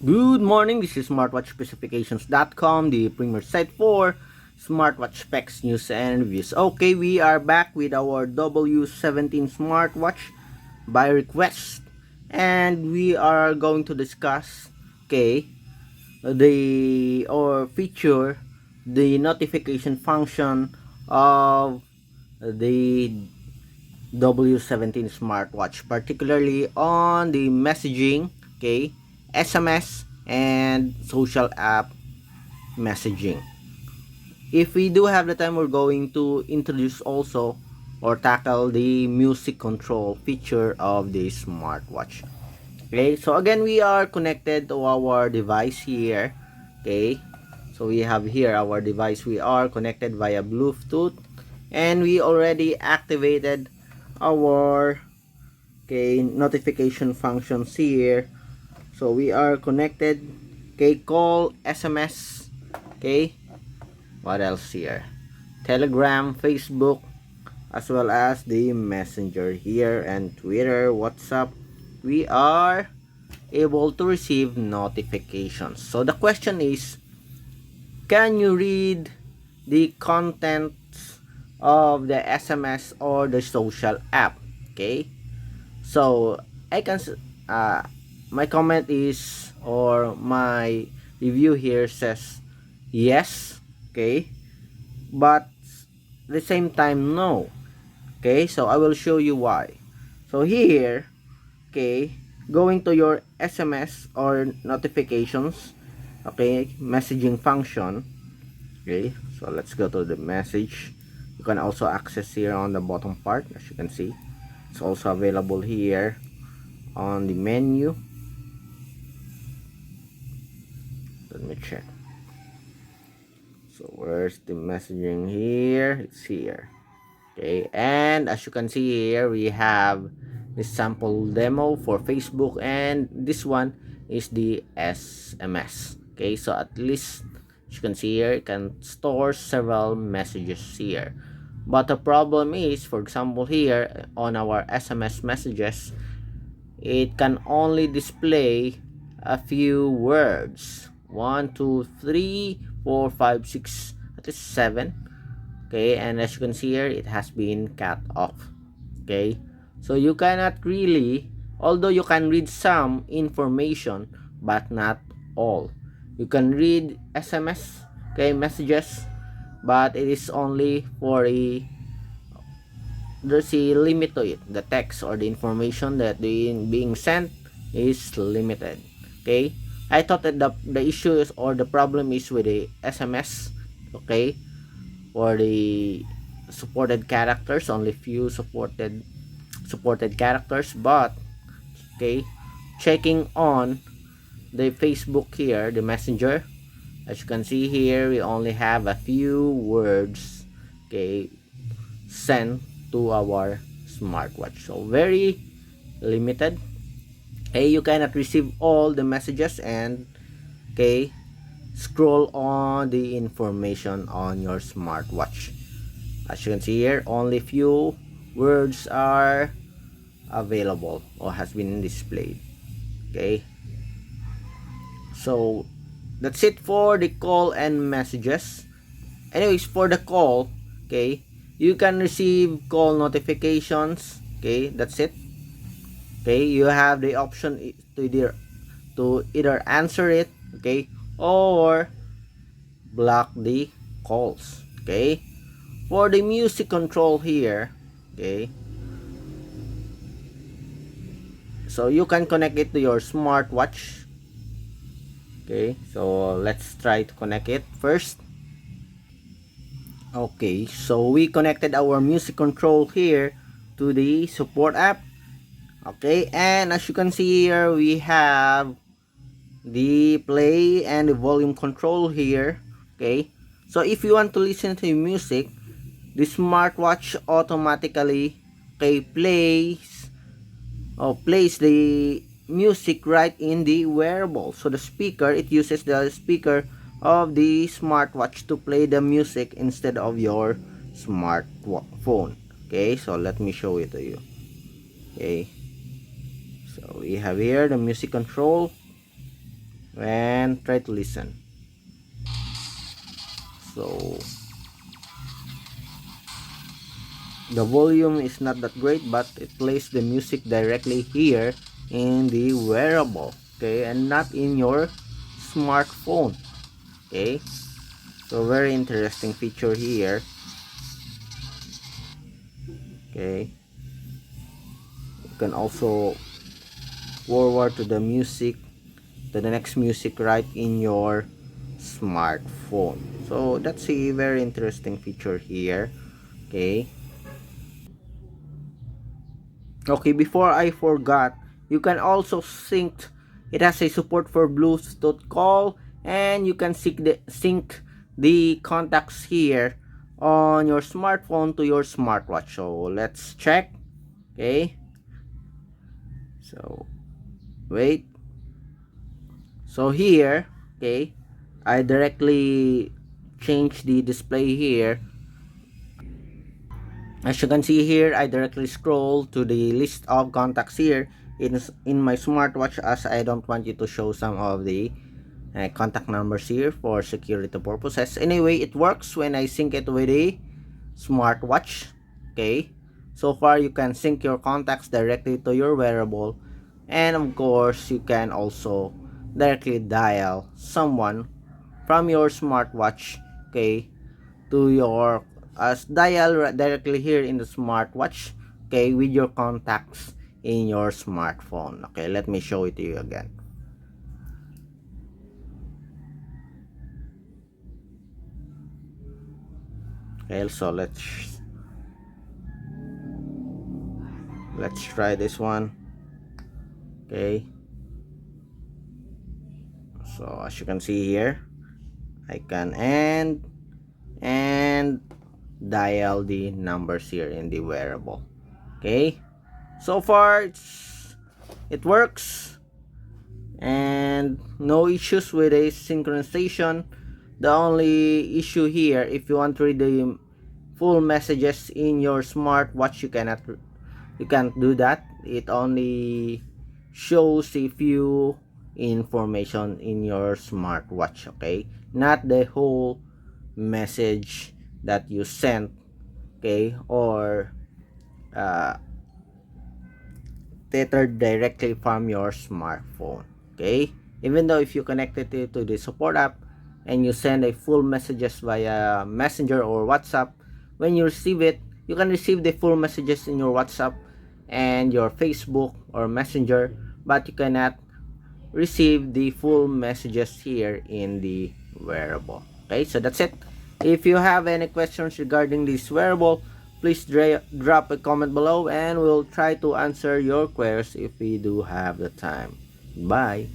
Good morning, this is smartwatchspecifications.com, the premier site for smartwatch specs, news, and reviews. Okay, we are back with our W17 smartwatch by request, and we are going to discuss, okay, feature the notification function of the W17 smartwatch, particularly on the messaging, okay, SMS and social app messaging. If we do have the time, we're going to introduce also or tackle the music control feature of the smartwatch. Okay, so again, we are connected to our device here. Okay, so we have here our device. We are connected via Bluetooth, and we already activated our notification functions here. So we are connected. Okay, call, SMS. Okay, what else here? Telegram, Facebook, as well as the Messenger here, and Twitter, WhatsApp. We are able to receive notifications. So the question is, can you read the contents of the SMS or the social app? Okay, so I can my comment is, or my review here says yes, okay, but at the same time no. Okay, so I will show you why. So here, okay, going to your SMS or notifications, okay, messaging function. Okay, so let's go to the message. You can also access here on the bottom part. As you can see, it's also available here on the menu. Let me check. So where's the messaging here? It's here. Okay, and as you can see here, we have the sample demo for Facebook, and this one is the SMS. Okay, so at least as you can see here, it can store several messages here. But the problem is, for example, here on our SMS messages, it can only display a few words. 1, 2, 3, 4, 5, 6, at least 7. Okay, and as you can see here, it has been cut off. Okay, so you cannot really, although you can read some information but not all. You can read SMS, okay, messages, but it is only for there's a limit to it. The text or the information that being sent is limited. Okay, I thought that the issue is, or the problem is with the SMS, okay, or the supported characters, only few supported characters. But okay, checking on the Facebook here, the messenger, as you can see here, we only have a few words, okay, sent to our smartwatch. So very limited. Okay, you cannot receive all the messages and okay, scroll on the information on your smartwatch. As you can see here, only few words are available or has been displayed. Okay, so that's it for the call and messages. Anyways, for the call, okay, you can receive call notifications. Okay, that's it. Okay, you have the option to either answer it, okay, or block the calls. Okay, for the music control here, okay, so you can connect it to your smartwatch. Okay, so let's try to connect it first. Okay, so we connected our music control here to the support app. Okay, and as you can see here, we have the play and the volume control here. Okay, so if you want to listen to music, the smartwatch automatically, okay, plays the music right in the wearable. So the speaker, it uses the speaker of the smartwatch to play the music instead of your smartphone. Okay, so let me show it to you. Okay, so we have here the music control. and try to listen. So the volume is not that great, but it plays the music directly here in the wearable, okay, and not in your smartphone. Okay, so very interesting feature here. Okay, you can also forward to the music, to the next music right in your smartphone. So that's a very interesting feature here. Okay, okay, before I forgot, you can also sync. It has a support for Bluetooth call, and you can sync the contacts here on your smartphone to your smartwatch. So let's check. Okay, so wait. So here, okay, I directly change the display here. As you can see here, I directly scroll to the list of contacts here in my smartwatch, as I don't want you to show some of the contact numbers here for security purposes. Anyway, it works when I sync it with a smartwatch. Okay, so far you can sync your contacts directly to your wearable, and of course you can also directly dial someone from your smartwatch, okay, to your dial directly here in the smartwatch, okay, with your contacts in your smartphone. Okay, let me show it to you again. Okay, so let's try this one. Okay, so as you can see here, I can and dial the numbers here in the wearable. Okay, so far it works, and no issues with a synchronization. The only issue here, if you want to read the full messages in your smartwatch, you can't do that. It only shows a few information in your smartwatch, okay, not the whole message that you sent, okay, or tethered directly from your smartphone. Okay, even though if you connected it to the support app and you send a full messages via messenger or WhatsApp, when you receive it, you can receive the full messages in your WhatsApp and your Facebook or messenger, but you cannot receive the full messages here in the wearable. Okay, so that's it. If you have any questions regarding this wearable, please drop a comment below, and we'll try to answer your queries if we do have the time. Bye.